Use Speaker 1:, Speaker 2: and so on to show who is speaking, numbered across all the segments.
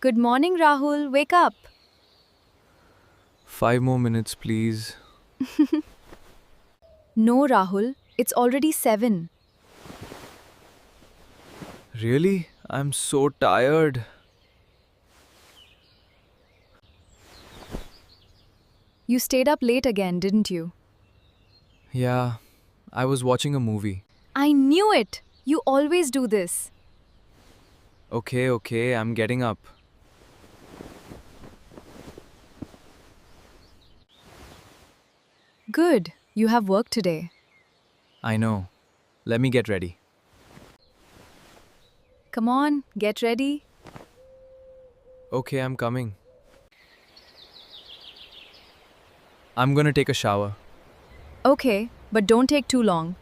Speaker 1: Good morning, Rahul. Wake up.
Speaker 2: 5 more minutes, please.
Speaker 1: No, Rahul. It's already 7.
Speaker 2: Really? I'm so tired.
Speaker 1: You stayed up late again, didn't you?
Speaker 2: Yeah, I was watching a movie.
Speaker 1: I knew it. You always do this.
Speaker 2: Okay, I'm getting up.
Speaker 1: Good. You have work today.
Speaker 2: I know. Let me get ready.
Speaker 1: Come on, get ready.
Speaker 2: Okay, I'm coming. I'm gonna take a shower.
Speaker 1: Okay, but don't take too long.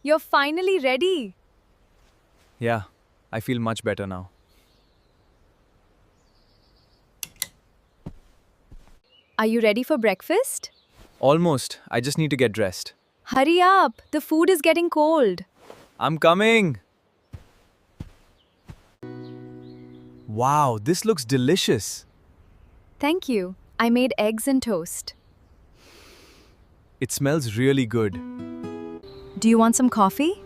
Speaker 1: You're finally ready.
Speaker 2: Yeah, I feel much better now.
Speaker 1: Are you ready for breakfast?
Speaker 2: Almost. I just need to get dressed.
Speaker 1: Hurry up. The food is getting cold.
Speaker 2: I'm coming! Wow, this looks delicious.
Speaker 1: Thank you. I made eggs and toast.
Speaker 2: It smells really good.
Speaker 1: Do you want some coffee?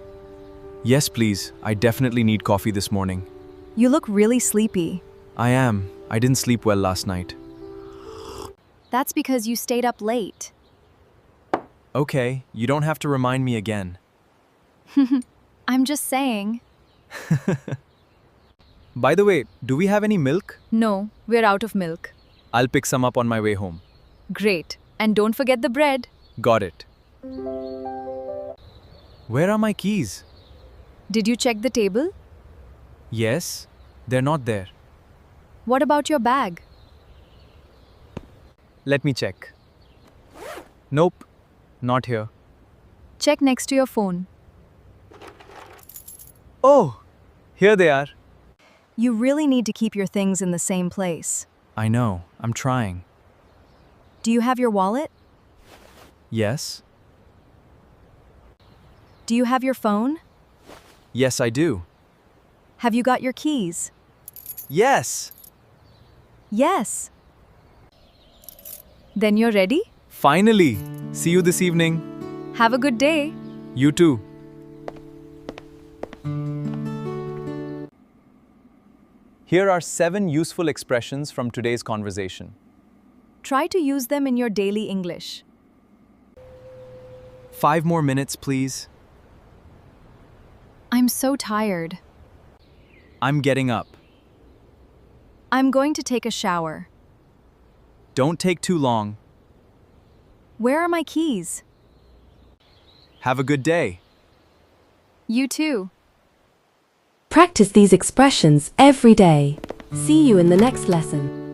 Speaker 2: Yes, please. I definitely need coffee this morning.
Speaker 1: You look really sleepy.
Speaker 2: I am. I didn't sleep well last night.
Speaker 1: That's because you stayed up late.
Speaker 2: Okay, you don't have to remind me again.
Speaker 1: I'm just saying.
Speaker 2: By the way, do we have any milk?
Speaker 1: No, we're out of milk.
Speaker 2: I'll pick some up on my way home.
Speaker 1: Great. And don't forget the bread.
Speaker 2: Got it. Where are my keys?
Speaker 1: Did you check the table?
Speaker 2: Yes, they're not there.
Speaker 1: What about your bag?
Speaker 2: Let me check. Nope, not here.
Speaker 1: Check next to your phone.
Speaker 2: Oh, here they are.
Speaker 1: You really need to keep your things in the same place.
Speaker 2: I know, I'm trying.
Speaker 1: Do you have your wallet?
Speaker 2: Yes?
Speaker 1: Do you have your phone?
Speaker 2: Yes, I do.
Speaker 1: Have you got your keys?
Speaker 2: Yes!
Speaker 1: Yes. Then you're ready?
Speaker 2: Finally! See you this evening.
Speaker 1: Have a good day.
Speaker 2: You too. Here are 7 useful expressions from today's conversation.
Speaker 1: Try to use them in your daily English.
Speaker 2: 5 more minutes, please.
Speaker 1: I'm so tired.
Speaker 2: I'm getting up.
Speaker 1: I'm going to take a shower.
Speaker 2: Don't take too long.
Speaker 1: Where are my keys?
Speaker 2: Have a good day.
Speaker 1: You too.
Speaker 3: Practice these expressions every day. See you in the next lesson.